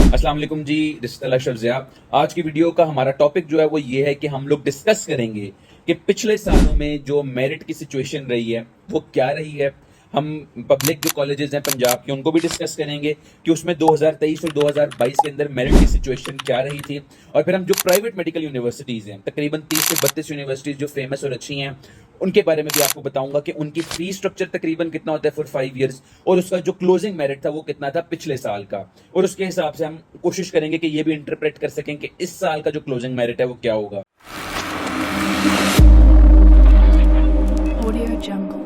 अस्सलाम वालेकुम जी, रिश्ता अशरफ ज़िया। आज की वीडियो का हमारा टॉपिक जो है वो ये है कि हम लोग डिस्कस करेंगे कि पिछले सालों में जो मेरिट की सिचुएशन रही है वो क्या रही है। हम पब्लिक जो कॉलेजेस हैं पंजाब के उनको भी डिस्कस करेंगे कि उसमें 2023 और 2022 के अंदर मेरिट की सिचुएशन क्या रही थी। और फिर हम जो प्राइवेट मेडिकल यूनिवर्सिटीज़ हैं, तकरीबन 30 से 32 यूनिवर्सिटीज़ जो फेमस और अच्छी हैं, उनके बारे में भी आपको बताऊंगा कि उनकी फी स्ट्रक्चर तकरीबन कितना होता है फॉर 5 ईयर्स, और उसका जो क्लोजिंग मेरिट था वो कितना था पिछले साल का। और उसके हिसाब से हम कोशिश करेंगे कि ये भी इंटरप्रेट कर सकें कि इस साल का जो क्लोजिंग मेरिट है वो क्या होगा। Audio Jungle.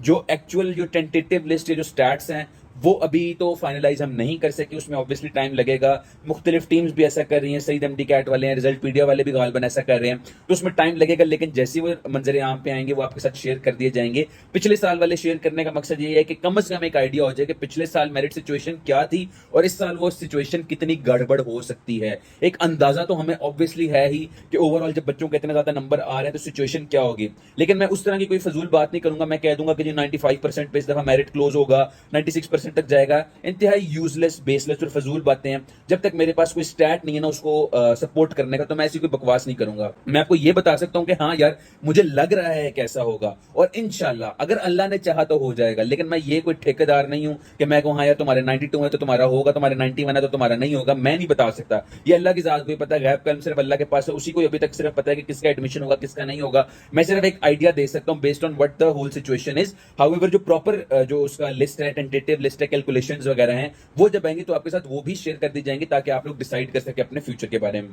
जो एक्चुअल जो टेंटेटिव लिस्ट या जो स्टैट्स हैं वो अभी तो फाइनलाइज हम नहीं कर सके, उसमें ऑब्वियसली टाइम लगेगा। मुख्तलिफ टीम्स भी ऐसा कर रही हैं, सईद एमडी कैट वाले हैं, रिजल्ट पीडिया वाले भी गालबन ऐसा कर रहे हैं, तो उसमें टाइम लगेगा। लेकिन जैसे वो मंजर आम पे आएंगे वो आपके साथ शेयर कर दिए जाएंगे। पिछले साल वाले शेयर करने का मकसद ये है कि कम से कम एक आइडिया हो जाए कि पिछले साल मेरिट सिचुएशन क्या थी और इस साल वो सिचुएशन कितनी गड़बड़ हो सकती है। एक अंदाजा तो हमें ऑब्वियसली है ही कि ओवरऑल जब बच्चों के इतने ज्यादा नंबर आ रहे हैं तो सिचुएशन क्या होगी। लेकिन मैं उस तरह की कोई फजूल बात नहीं करूंगा। मैं कह दूंगा कि जी 95% पे इस दफा मेरिट क्लोज होगा, 96% तक जाएगा। इंतहाई यूजलेस, बेसलेस और फजूल बातें हैं। जब तक मेरे पास कोई स्टैट नहीं है ना उसको सपोर्ट करने का, तो मैं ऐसी कोई बकवास नहीं करूंगा। मैं आपको ये बता सकता हूं कि हाँ यार मुझे लग रहा है कैसा होगा, और इंशाल्लाह अगर अल्लाह ने चाहा तो हो जाएगा। लेकिन मैं ये कोई ठेकेदार नहीं हूं कि मैं कहूं हाँ यार तुम्हारे 92 है तो तुम्हारा होगा, तुम्हारे 91 है तो तुम्हारा नहीं होगा। मैं नहीं बता सकता, ये अल्लाह की जात को ही पता है। गैब कलम सिर्फ अल्लाह के पास है, उसी को अभी तक सिर्फ पता है कि किसका एडमिशन होगा किसका नहीं होगा। मैं सिर्फ एक आइडिया दे सकता हूं based on what the whole situation is. However जो प्रॉपर जो उसका लिस्ट है, टेंटेटिव लिस्ट है, कैलकुलेशंस वगैरह हैं, वो जब आएंगे तो आपके साथ वो भी शेयर कर दी जाएंगे ताकि आप लोग डिसाइड कर सके अपने फ्यूचर के बारे में।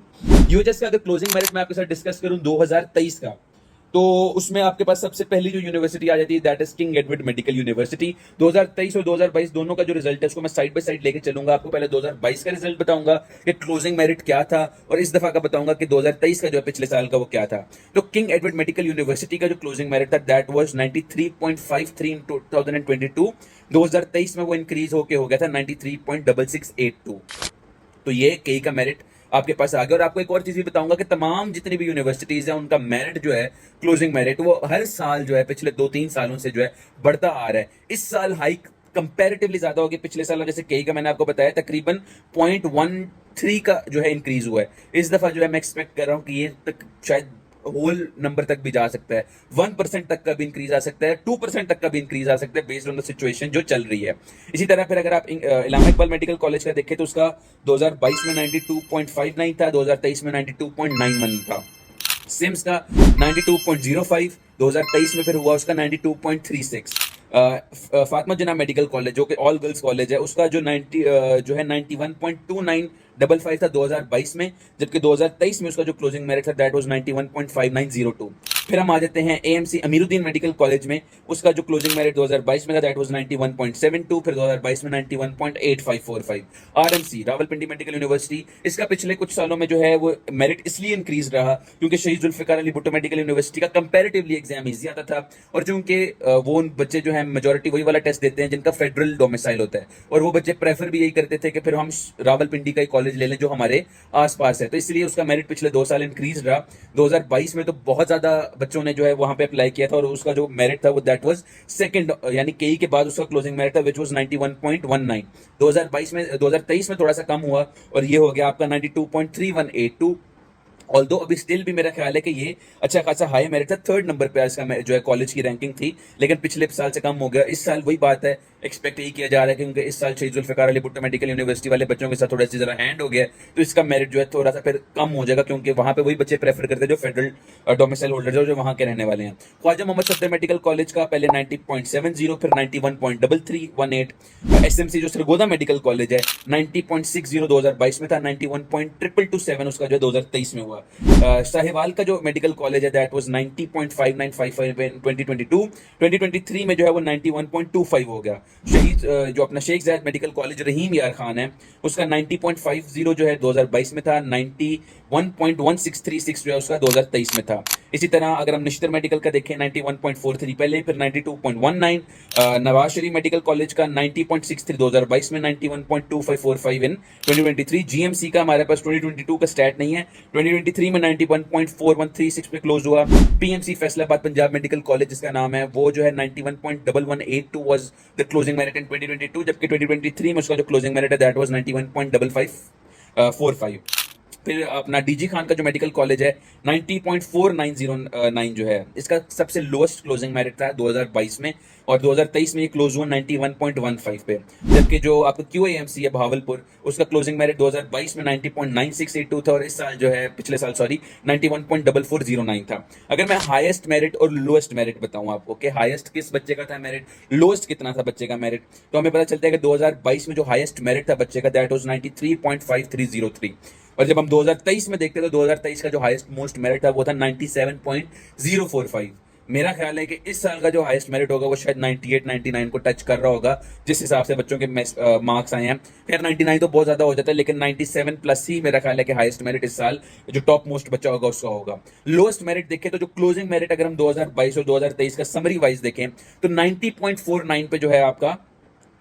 यूएचएस का अगर क्लोजिंग मेरिट मैं आपके साथ डिस्कस करूं 2023 का, तो उसमें आपके पास सबसे पहली जो यूनिवर्सिटी आ जाती है that is king Edward medical university. 2023 और 2022 दोनों का जो रिजल्ट है उसको मैं साइड बाय साइड लेके चलूंगा। आपको पहले 2022 का रिजल्ट बताऊंगा कि क्लोजिंग मेरिट क्या था, और इस दफा का बताऊंगा कि 2023 का जो है पिछले साल का वो क्या था। तो किंग एडवर्ड मेडिकल यूनिवर्सिटी का जो क्लोजिंग मेरिट था दैट वाज 93.53 इन 2022। 2023 में वो इंक्रीज होके हो गया था 93.6682। तो ये केई का मेरिट आपके पास आ गया। और आपको एक और चीज भी बताऊंगा कि तमाम जितनी भी यूनिवर्सिटीज हैं उनका मेरिट जो है, क्लोजिंग मेरिट, वो हर साल जो है पिछले 2-3 सालों से जो है बढ़ता आ रहा है। इस साल हाइक कंपैरेटिवली ज्यादा होगी पिछले साल, जैसे केई का मैंने आपको बताया तकरीबन 0.13 का जो है इंक्रीज हुआ है। इस दफा जो है मैं एक्सपेक्ट कर रहा हूं कि ये तक शायद होल नंबर तक भी जा सकता है, 1% तक का भी इंक्रीज आ सकता है, 2% तक का भी इंक्रीज आ सकता है बेस्ड ऑन द सिचुएशन जो चल रही है। इसी तरह फिर अगर आप इलामा इकबाल मेडिकल कॉलेज का देखें तो उसका 2022 में 92.59 था, 2023 में 92.91 था। सिम्स का 92.05, 2023 में फिर हुआ उसका 92.36। फातिमा जिन्ना मेडिकल कॉलेज जो कि ऑल गर्ल्स कॉलेज है, उसका जो 90 जो है 91.2955 था 2022 में, जबकि 2023 में उसका जो क्लोजिंग मेरिट था दैट वाज 91.5902। फिर हम आ जाते हैं एएमसी अमीरुद्दीन मेडिकल कॉलेज में, उसका जो क्लोजिंग मेरिट 2022 में था दैट वाज 91.72, फिर 2022 में 91.8545। आरएमसी रावलपिंडी मेडिकल यूनिवर्सिटी, इसका पिछले कुछ सालों में जो है वो मेरिट इसलिए इंक्रीज रहा क्योंकि शहीद जुल्फिकार अली भुट्टो मेडिकल यूनिवर्सिटी का कंपैरेटिवली एग्जाम इजी आता था, और चूंकि वो उन बच्चे जो है मेजोरिटी वही वाला टेस्ट देते हैं जिनका फेडरल डोमिसाइल होता है, और वो बच्चे प्रेफर भी यही करते थे कि फिर हम रावलपिंडी का कॉलेज ले लें जो हमारे आसपास है। तो इसलिए उसका मेरिट पिछले 2 साल इंक्रीज रहा। 2022 में तो बहुत ज्यादा बच्चों ने जो है वहां पे अप्लाई किया था, और उसका जो मेरिट था वो दैट वाज सेकंड, यानी केई के बाद उसका क्लोजिंग मेरिट था व्हिच वाज 91.19। 2023 में थोड़ा सा कम हुआ और ये हो गया आपका 92.3182। ऑल्दो अभी स्टिल भी मेरा ख्याल है कि ये अच्छा खासा हाई मेरिट था, 3rd नंबर पे इसका जो है कॉलेज की रैंकिंग थी, लेकिन पिछले साल से कम हो गया। इस साल वही बात है, एक्सपेक्ट यही किया जा रहा है क्योंकि इस साल शहीद जुल्फिकार अली भुट्टो मेडिकल यूनिवर्सिटी वाले बच्चों के साथ थोड़ा सा जरा हैंड हो गया, तो इसका मेरिट जो है थोड़ा सा फिर कम हो जाएगा क्योंकि वहां पे वही बच्चे प्रेफर करते हैं जो फेडरल डोमिसाइल होल्डर जो वहां के रहने वाले हैं। ख्वाजा मोहम्मद सफदर मेडिकल कॉलेज का पहले 90.70, फिर 91.3318। एसएमसी जो सरगोदा मेडिकल कॉलेज है 90.60 2022 में था, 91.2227 उसका जो है 2023 में हुआ। साहिवाल का जो मेडिकल कॉलेज है दैट वाज 90.5955 इन 2022। 2023 में जो है वो 91.25 हो गया। शहीद जो अपना शेख जायद मेडिकल कॉलेज रहीम यार खान है, उसका 90.50 जो है 2022 में था, 91.1636 जो है उसका 2023 में था। इसी तरह अगर हम निश्तर मेडिकल का देखें 91.43 पहले, फिर 92.19। नवाज शरीफ मेडिकल कॉलेज का 90.63 2022 में, 91.2545 इन 2023। जीएमसी का हमारे पास 2022 का स्टैट नहीं है, 2023 में 91.4136 पे क्लोज हुआ। PMC Faisalabad Punjab medical college जिसका नाम है, वो जो है 91.1182 was the closing merit in 2022, जबकि 2023 में उसका जो क्लोजिंग मेरिट है दैट वाज 91.5545। फिर अपना डीजी खान का जो मेडिकल कॉलेज है 90.4909 जो है, इसका सबसे लोएस्ट क्लोजिंग मेरिट था 2022 में, और 2023 में ये क्लोज हुआ 91.15 पे। जबकि जो आपका क्यूएएमसी है भावलपुर, उसका क्लोजिंग मेरिट 2022 में 90.9682 था, और इस साल जो है, पिछले साल सॉरी, 91.4409 था। अगर मैं हाईएस्ट मेरिट और लोएस्ट मेरिट बताऊं आपको कि हाईएस्ट किस बच्चे का था मेरिट, लोएस्ट कितना था बच्चे का मेरिट, तो हमें पता चलता है कि 2022 में जो हाईएस्ट मेरिट था बच्चे का दैट वाज 93.5303, और जब हम 2023 में देखते हैं तो 2023 का जो हाईएस्ट मोस्ट मेरिट था वो था 97.045। मेरा ख्याल है कि इस साल का जो हाईएस्ट मेरिट होगा वो शायद 98 99 को टच कर रहा होगा, जिस हिसाब से बच्चों के मार्क्स आए हैं। खैर 99 तो बहुत ज्यादा हो जाता है, लेकिन 97 प्लस ही मेरा ख्याल है कि हाईएस्ट मेरिट इस साल जो टॉप मोस्ट बच्चा होगा उसका होगा। लोएस्ट मेरिट देखें तो जो क्लोजिंग मेरिट अगर हम 2022 और 2023 का समरी वाइज देखें तो 90.49 पे जो है आपका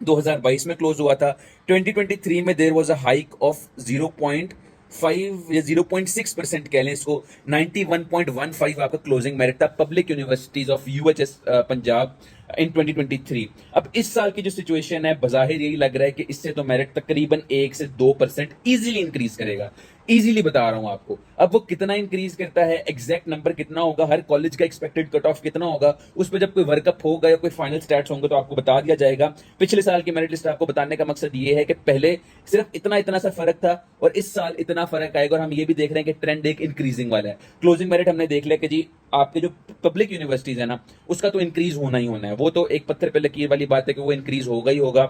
2022 में क्लोज हुआ था। 2023 में there was a hike of 0.5 या 0.6% कह लें इसको, 91.15 आपका क्लोजिंग मेरिट था public universities of UHS Punjab in 2023। अब इस साल की जो सिचुएशन है, बजाहिर यही लग रहा है कि इससे तो मेरिट तकरीबन 1 से 2% इजीली इंक्रीज करेगा। इजीली बता रहा हूं आपको। अब वो कितना इंक्रीज करता है, एग्जैक्ट नंबर कितना होगा, हर कॉलेज का एक्सपेक्टेड कट ऑफ कितना होगा, उस पर जब कोई वर्कअप होगा या कोई फाइनल स्टैट्स होंगे तो आपको बता दिया जाएगा। पिछले साल की मेरिट लिस्ट आपको बताने का मकसद ये है कि पहले सिर्फ इतना इतना सा फर्क था और इस साल इतना फर्क आएगा, और हम ये भी देख रहे हैं कि ट्रेंड एक इंक्रीजिंग वाला है। क्लोजिंग मेरिट हमने देख लिया कि जी आपके जो पब्लिक यूनिवर्सिटीज है ना, उसका तो इंक्रीज होना ही होना है, वो तो एक पत्थर पे लकीर वाली बात है कि वो इंक्रीज होगा ही होगा,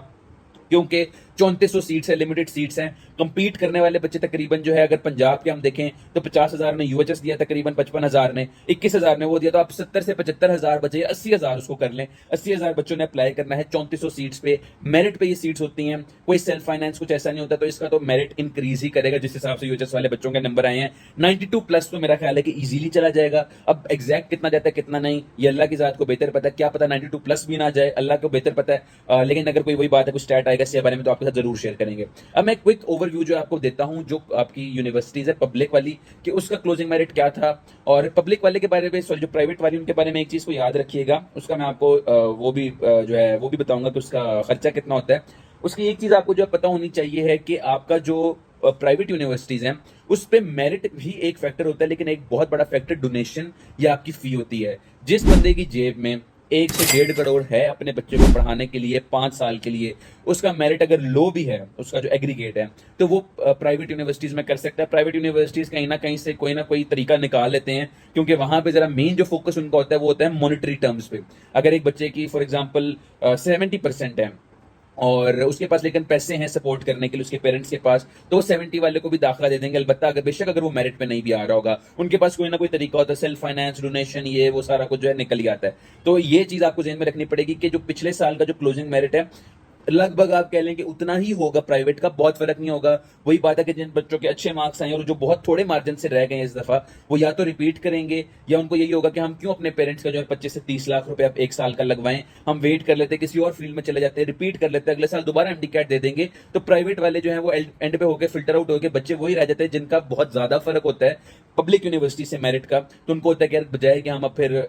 क्योंकि 3400 सीट्स है, लिमिटेड सीट्स हैं। कंपीट करने वाले बच्चे तकरीबन जो है, अगर पंजाब के हम देखें तो 50,000 ने यूएचएस दिया, तकरीबन 55,000 ने, 21,000 ने वो दिया, तो आप 70 से 75,000 बचे, 80,000 उसको कर लें। 80,000 बच्चों ने अप्लाई करना है 3400 सीट्स पे, मेरिट पे ये सीट्स होती हैं, कोई सेल्फ फाइनेंस कुछ ऐसा नहीं होता, तो इसका तो मेरिट इंक्रीज ही करेगा जिस हिसाब से यूएचएस वाले बच्चों के नंबर आए हैं। 92 प्लस तो मेरा ख्याल है कि इजीली चला जाएगा। अब एग्जैक्ट कितना जाता है कितना नहीं, ये अल्लाह की जात को बेहतर पता है, क्या पता 92 प्लस भी ना जाए, अल्लाह को बेहतर पता है। लेकिन अगर कोई वही बात है, कुछ स्टैट आएगा इसके बारे में तो आपके साथ जरूर शेयर करेंगे। अब मैं क्विक ओवरव्यू जो आपको देता हूं जो आपकी यूनिवर्सिटीज है पब्लिक वाली, कि उसका क्लोजिंग मेरिट क्या था, और पब्लिक वाले के बारे में, सॉरी जो प्राइवेट वाली उनके बारे में एक चीज को याद रखिएगा, उसका मैं आपको वो भी जो है वो भी बताऊंगा कि उसका खर्चा कितना होता है। उसकी एक चीज आपको जो पता होनी चाहिए है कि आपका जो प्राइवेट यूनिवर्सिटीज हैं उस पे मेरिट भी एक फैक्टर होता है, लेकिन एक बहुत बड़ा फैक्टर डोनेशन या आपकी फी होती है। जिस बंदे की जेब में 1 से 1.5 करोड़ है अपने बच्चे को पढ़ाने के लिए 5 साल के लिए, उसका मेरिट अगर लो भी है, उसका जो एग्रीगेट है, तो वो प्राइवेट यूनिवर्सिटीज में कर सकता है। प्राइवेट यूनिवर्सिटीज कहीं ना कहीं से कोई ना कोई तरीका निकाल लेते हैं, क्योंकि वहां पे जरा मेन जो फोकस उनका होता है वो होता है मॉनिटरी टर्म्स पे। अगर एक बच्चे की फॉर एग्जाम्पल 70% है और उसके पास लेकिन पैसे हैं सपोर्ट करने के लिए उसके पेरेंट्स के पास, तो वो 70 वाले को भी दाखिला दे देंगे। अलबत्ता अगर बेशक अगर वो मेरिट पे नहीं भी आ रहा होगा, उनके पास कोई ना कोई तरीका होता है, सेल्फ फाइनेंस, डोनेशन, ये वो सारा कुछ जो है निकल ही आता है। तो ये चीज आपको ध्यान में रखनी पड़ेगी कि जो पिछले साल का जो क्लोजिंग मेरिट है लगभग आप कह लें कि उतना ही होगा, प्राइवेट का बहुत फर्क नहीं होगा। वही बात है कि जिन बच्चों के अच्छे मार्क्स आए और जो बहुत थोड़े मार्जिन से रह गए इस दफा, वो या तो रिपीट करेंगे या उनको यही होगा कि हम क्यों अपने पेरेंट्स का जो है 25 से 30 लाख रुपए आप एक साल का लगवाएं, हम वेट कर लेते हैं, किसी और फील्ड में चले जाते हैं, रिपीट कर लेते हैं, अगले साल दोबारा एमडी कैट दे देंगे। तो प्राइवेट वाले जो है वो एंड पे होकर फिल्टर आउट होकर बच्चे वही रह जाते हैं जिनका बहुत ज्यादा फर्क होता है पब्लिक यूनिवर्सिटी से मेरिट का। तो उनको होता है कि यार बजाय कि हम अब फिर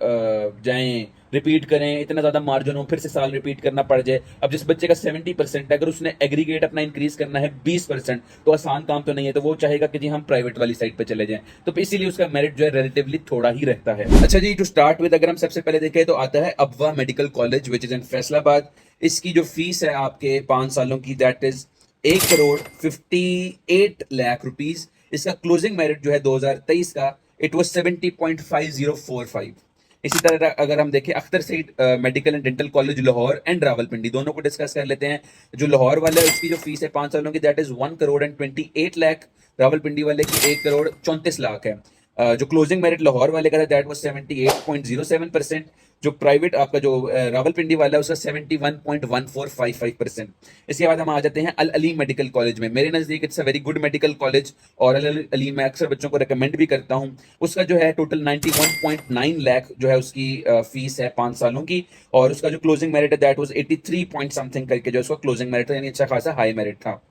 जाएं रिपीट करें, इतना ज्यादा मार्जिन हो, फिर से साल रिपीट करना पड़ जाए। अब जिस बच्चे का 70% है, अगर उसने एग्रीगेट अपना इंक्रीज करना है 20%, तो आसान काम तो नहीं है, तो वो चाहेगा कि जी हम प्राइवेट वाली साइड पे चले जाएं, तो इसीलिए उसका मेरिट जो है रिलेटिवली थोड़ा ही रहता है। अच्छा जी, टू स्टार्ट विद अगर हम सबसे पहले देखें तो आता है अबवा medical college which is in Faisalabad. इसकी जो फीस है आपके 5 सालों की that is 1 crore 58 lakh rupees. इसका क्लोजिंग मेरिट जो है 2023 का इट वाज 70.5045। इसी तरह अगर हम देखें Akhtar Saeed medical and dental college Lahore and Rawalpindi, दोनों को डिस्कस कर लेते हैं। जो लाहौर वाला है उसकी जो फीस है 5 सालों की दैट इज 1 करोड़ 28 लाख। रावलपिंडी वाले की 1 करोड़ 34 लाख है। जो क्लोजिंग मेरिट लाहौर वाले का था दैट वाज 78.07%। जो प्राइवेट आपका जो रावलपिंडी वाला है उसका 71.1455%। इसके बाद हम आ जाते हैं अल अलीम मेडिकल कॉलेज में। मेरे नजदीक it's a very good medical college और अल अलीम मैं अक्सर बच्चों को रिकमेंड भी करता हूं। उसका जो है टोटल 91.9 लाख जो है उसकी फीस है 5 सालों की, और उसका जो क्लोजिंग मेरिट है दैट वाज 83 पॉइंट समथिंग करके जो उसका क्लोजिंग मेरिट था, यानी अच्छा खासा हाई मेरिट था।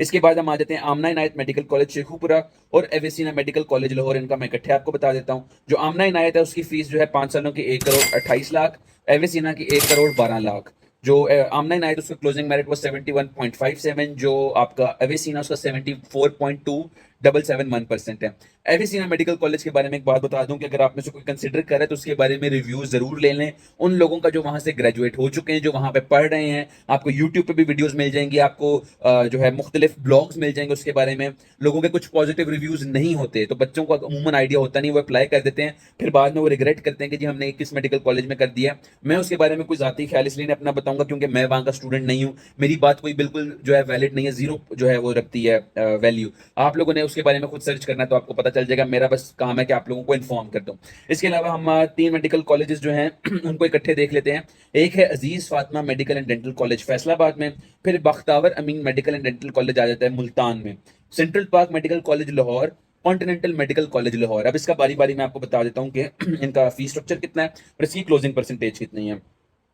इसके बाद हम आ जाते हैं आमना इनायत मेडिकल कॉलेज शेखुपुरा और एवेसिना मेडिकल कॉलेज लाहौर। इनका मैं इकट्ठे आपको बता देता हूँ। जो आमना इनायत है उसकी फीस जो है 5 सालों की 1 करोड़ 28 लाख, एवेसिना की 1 करोड़ 12 लाख। जो आमना इनायत उसका क्लोजिंग मेरिट वो 71.57, जो आपका एवेसिना उसका 74.2771% है। एवेसिना मेडिकल कॉलेज के बारे में एक बात बता दूं कि अगर आप में से कोई कंसिडर करे तो उसके बारे में रिव्यू जरूर ले लें उन लोगों का जो वहां से ग्रेजुएट हो चुके हैं, जो वहां पे पढ़ रहे हैं। आपको यूट्यूब पे भी वीडियोस मिल जाएंगी, आपको जो है मुख्तलिफ ब्लॉग्स मिल जाएंगे उसके बारे में। लोगों के कुछ पॉजिटिव रिव्यूज नहीं होते तो बच्चों को अमूमन आइडिया होता नहीं, वो अप्लाई कर देते हैं, फिर बाद में वो रिग्रेट करते हैं कि जी हमने किस मेडिकल कॉलेज में कर दिया। मैं उसके बारे में कोई जाती ख्याल इसलिए अपना बताऊंगा क्योंकि मैं वहां का स्टूडेंट नहीं हूँ, मेरी बात कोई बिल्कुल जो है वैलिड नहीं है, जीरो जो है वो रखती है वैल्यू। आप लोगों ने उसके बारे में खुद सर्च करना है तो आपको पता चल जाएगा, मेरा बस काम है कि आप लोगों को इन्फॉर्म कर दूं। इसके अलावा हम 3 मेडिकल कॉलेजेस जो हैं उनको इकट्ठे देख लेते हैं। एक है Aziz Fatima medical and dental college Faisalabad में, फिर Bakhtawar Amin medical and dental college आ जाता है मुल्तान में, Central Park medical college Lahore, continental medical college Lahore. अब इसका बारी बारी मैं आपको बता देता हूँ कि इनका फीस स्ट्रक्चर कितना है और इसकी क्लोजिंग परसेंटेज कितनी है।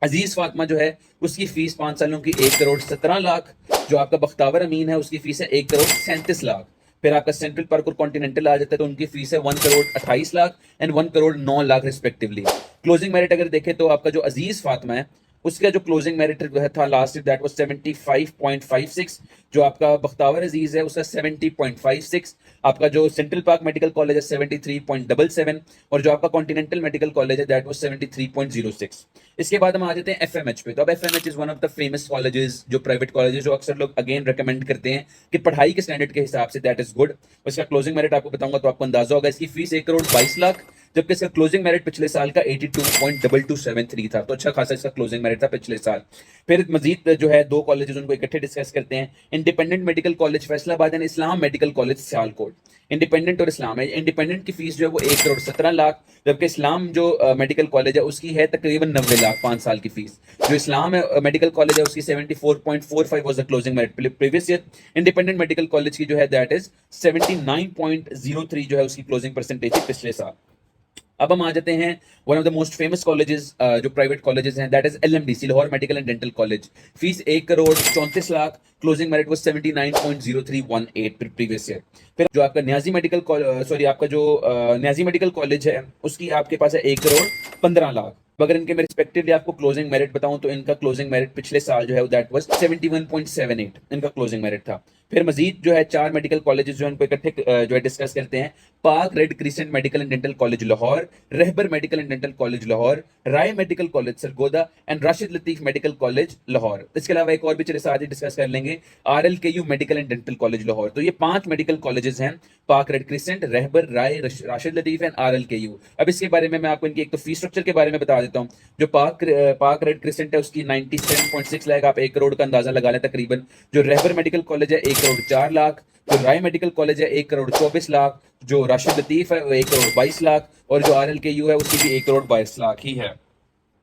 अजीज फातिमा जो है उसकी फीस 5 सालों की 1 करोड़ 17 लाख। जो आपका बख्तावर अमीन है उसकी फीस है 1 करोड़ 37 लाख। फिर आपका सेंट्रल पार्क और कॉन्टिनेंटल आ जाता है तो उनकी फीस है 1 crore 28 lakh and 1 crore 9 lakh respectively. Closing merit अगर देखें तो आपका जो अजीज फातिमा है उसका जो क्लोजिंग मेरिट था लास्ट दैट वाज 75.56। जो आपका बख्तावर अजीज है उसका 70.56। आपका जो सेंट्रल पार्क मेडिकल कॉलेज है 73.77 और जो आपका कॉन्टिनेंटल मेडिकल कॉलेज है दैट वाज 73.06। इसके बाद हम आ जाते हैं एफएमएच पे। तो अब FMH is one of the famous colleges, जो प्राइवेट कॉलेजेस जो अक्सर लोग अगेन रिकमेंड करते हैं कि पढ़ाई के स्टैंडर्ड के हिसाब से दैट इज गुड। इसका क्लोजिंग मेरिट आपको बताऊंगा तो आपको अंदाजा होगा। इसकी फीस 1 करोड़ 22 लाख, जबकि इसका क्लोजिंग मेरिट पिछले साल का 82.2273 था, तो अच्छा खासा इसका क्लोजिंग मेरिट था पिछले साल। फिर मजीद जो है 2 कॉलेजेस उनको इकट्ठे डिस्कस करते हैं। Independent medical college Faisalabad and Islam medical college Sialkot. Independent और इस्लाम है, इंडिपेंडेंट की फीस जो है वो 1 करोड़ 17 लाख, जबकि इस्लाम जो मेडिकल कॉलेज है उसकी है तकरीबन 90 लाख 5 साल की फीस। जो इस्लाम है मेडिकल कॉलेज है उसकी 74.45 was the closing merit previous year. Independent medical college की जो है दैट इज 79.03 जो है उसकी क्लोजिंग परसेंटेज थी पिछले साल। अब हम आ जाते हैं one of the most famous colleges जो प्राइवेट कॉलेजेस हैं that is एलएमडीसी Lahore medical and dental college. Fees 1 crore 34 lakh, closing merit was 79.0318 previous year. फिर जो आपका न्याजी मेडिकल आपका जो न्याजी मेडिकल कॉलेज है उसकी आपके पास है 1 करोड़ 15 लाख। अगर इनके मैं रिस्पेक्टिवली आपको क्लोजिंग मेरिट बताऊं तो इनका क्लोजिंग मेरिट पिछले साल जो है दैट वाज 71.78 इनका क्लोजिंग मेरिट था। फिर मजीद जो है 4 मेडिकल कॉलेजेस जो इनको इकट्ठे जो है डिस्कस करते हैं। Pak red crescent medical and dental college Lahore, Rahbar medical and dental college Lahore, Rai medical college Sargodha and Rashid Latif medical college Lahore. इसके अलावा एक और भी चले साथ ही डिस्कस कर लेंगे, RLKU medical and dental college Lahore. तो ये 5 मेडिकल कॉलेजेस हैं, Pak red crescent, Rahbar, Rai, Rashid Latif and RLKU। अब इसके बारे में मैं आपको इनकी एक तो फीस स्ट्रक्चर के बारे में बता देता हूँ। जो पाक रेड क्रिसेंट है उसकी 97.6 लाख, आप 1 करोड़ का अंदाजा लगा लें तकरीबन। जो रहबर मेडिकल कॉलेज है 1 करोड़ 4 लाख, जो राय मेडिकल कॉलेज है 1 करोड़ 24 लाख, जो राशिद लतीफ है वो 1 करोड़ 22 लाख और जो RLKU है उसकी भी 1 करोड़ 22 लाख ही है।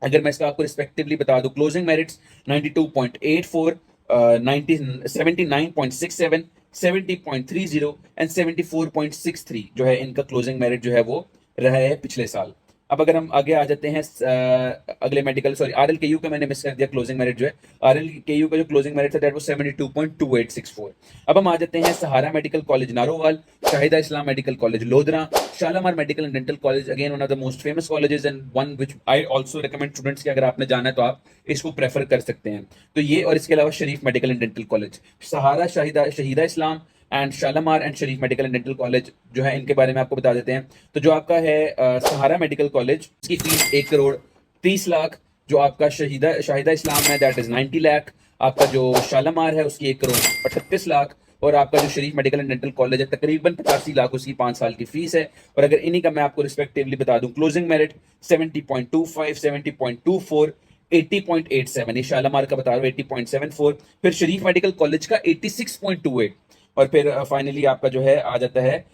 अगर मैं इसका आपको रिस्पेक्टिवली बता दूं, क्लोजिंग मेरिट्स 92.84, 79.67, 70.30 एंड 74.63 जो है इनका क्लोजिंग मेरिट जो है वो रहा है पिछले साल। अब अगर हम आगे आ जाते हैं अगले मेडिकल RLKU का मैंने मिस कर दिया क्लोजिंग मेरिट जो है। RLKU का जो क्लोजिंग मेरिट था दैट वाज 72.2864। अब हम आ जाते हैं Sahara medical college Narowal, Shahida Islam medical college Lodhran, Shalamar medical and dental college, again one of the most famous colleges and one which I also recommend students कि अगर आपने जाना है तो आप इसको प्रेफर कर सकते हैं। तो ये और इसके अलावा Sharif medical and dental college, Sahara, Shahida Islam and Shalamar and Sharif medical and dental college जो है इनके बारे में आपको बता देते हैं। तो जो आपका है सहारा मेडिकल कॉलेज उसकी फीस 1 करोड़ 30 लाख, जो आपका शाहिदा इस्लाम है दैट इज 90 लाख, आपका जो शालामार है उसकी 1 करोड़ 38 लाख और आपका जो शरीफ मेडिकल एंड डेंटल कॉलेज है तकरीबन 85 लाख उसकी 5 साल की फीस है। और अगर इन्हीं का मैं आपको रिस्पेक्टिवली बता दूं, क्लोजिंग मेरिट 70.25, 70.24, 80.87, ये शालामार का बता रहा हूँ 80.74, फिर शरीफ मेडिकल कॉलेज का 86.28 और फिर फाइनली आपका जो है आ जाता है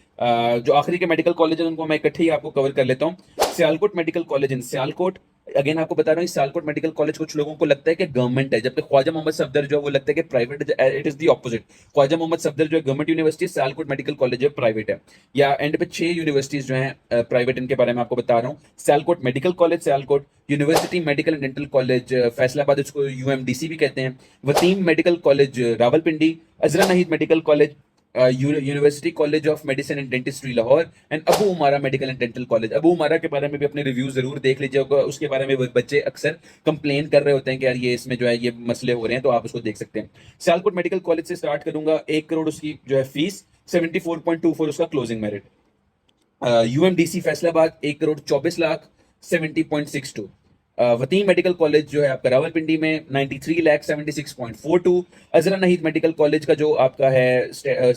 जो आखिरी के मेडिकल कॉलेज है उनको मैं इकट्ठे ही आपको कवर कर लेता हूँ। Sialkot medical college in Sialkot, again आपको बता रहा हूँ, सियालकोट मेडिकल कॉलेज कुछ लोगों को लगता है कि गवर्नमेंट है, जबकि ख्वाजा मोहम्मद सफदर जो है वो लगता है कि private. It is the opposite. Khawaja Mohammad Safdar जो है government university, Sialkot medical college जो है प्राइवेट है। या एंड पे 6 यूनिवर्सिटीज जो हैं प्राइवेट, इनके बारे में आपको बता रहा हूँ। Sialkot medical college, Sialkot university medical and dental college Faisalabad, इसको यूएमडीसी भी कहते हैं। Wateem medical college Rawalpindi, Azra Naheed medical college, university college of medicine and dentistry Lahore, and Abu Umara medical and dental college. Abu Umara के बारे में भी अपने रिव्यू जरूर देख लीजिएगा, उसके बारे में बच्चे अक्सर कंप्लेन कर रहे होते हैं कि यार ये इसमें जो है ये मसले हो रहे हैं, तो आप उसको देख सकते हैं। सियालकोट मेडिकल कॉलेज से स्टार्ट करूंगा। 1 करोड़ उसकी जो है फीस, 74.24 उसका closing merit. UMDC Faisalabad 1 crore 24 lakh, 70.62। Wateem medical college जो है आपका रावलपिंडी में 93 लाख, 76.42। अजरा नहीद मेडिकल कॉलेज का जो आपका है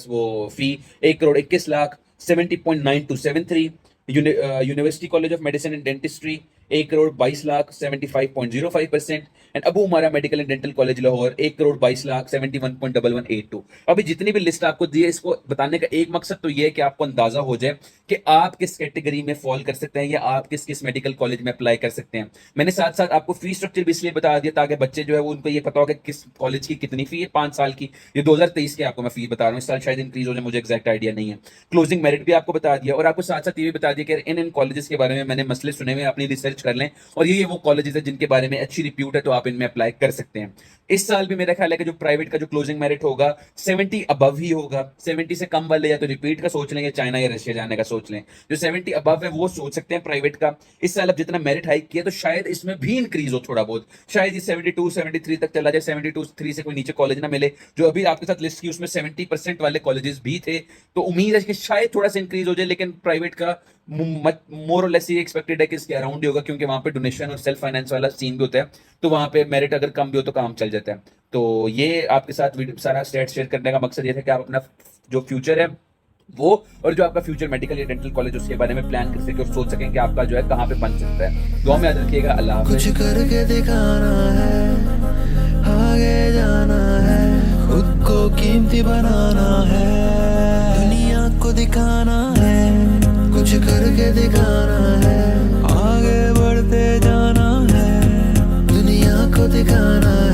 वो fee 1 crore 21 lakh, 70.9273। University college of medicine and dentistry 1 crore 22 lakh, 75.05%। And Abu Umara medical and dental college Lahore 1 crore 22 lakh, 71.1182। अभी जितनी भी लिस्ट आपको दी है, इसको बताने का एक मकसद तो ये है कि आपको अंदाजा हो जाए कि आप किस कैटेगरी में फॉल कर सकते हैं या आप किस किस मेडिकल कॉलेज में अप्लाई कर सकते हैं। मैंने साथ साथ आपको फी स्ट्रक्चर भी इसलिए बता दिया ताकि बच्चे जो है वो उनको ये पता हो कि किस कॉलेज की कितनी फी है 5 साल की। ये 2023 की आपको मैं फी बता रहा हूँ, इस साल शायद इंक्रीज हो जाए, मुझे एग्जैक्ट आइडिया नहीं है। क्लोजिंग मेरिट भी आपको बता दिया, और आपको साथ साथ ये भी बता दिया कि इन कॉलेजेस के बारे में मैंने मसले सुने हुए, अपनी रिसर्च कर लें, और ये वो कॉलेजेस है जिनके बारे में अच्छी रिप्यूट है, तो आप इनमें अप्लाई कर सकते हैं। इस साल भी मेरा ख्याल है कि जो प्राइवेट का जो क्लोजिंग मेरिट होगा 70 अबव ही होगा। 70 से कम वाले या तो रिपीट का सोच लें या चाइना या रशिया जाने का सोच लें। जो 70 अबव है वो सोच सकते हैं प्राइवेट का। इस साल अब जितना मेरिट हाइक किया तो शायद इसमें भी इंक्रीज हो थोड़ा बहुत, शायद ये 72 73 तक चला जाए, 72 से कोई नीचे कॉलेज ना मिले। जो अभी आपके साथ लिस्ट की उसमें 70% वाले कॉलेजेस भी थे, तो उम्मीद है कि शायद थोड़ा सा इंक्रीज हो जाए। लेकिन प्राइवेट का मोर और लेस ये एक्सपेक्टेड है कि इसके अराउंड ही होगा, क्योंकि वहां पे डोनेशन और सेल्फ फाइनेंस वाला सीन भी होता है, तो वहां पे मेरिट अगर कम भी हो तो काम चल जाता है। तो ये आपके साथ सारा स्टेट शेयर करने का मकसद ये था कि आप अपना जो फ्यूचर है वो, और जो आपका फ्यूचर मेडिकल या डेंटल कॉलेज उसके बारे में प्लान कर सके और सोच सकें कि आपका जो है कहाँ पे बन सकता है। दुआ में याद रखिएगा। अल्लाह हाफ़िज़। कुछ करके दिखाना है, आगे जाना है, खुद को कीमती बनाना है, दुनिया को दिखाना है। कुछ करके दिखाना है, आगे बढ़ते जाना है, दुनिया को दिखाना है।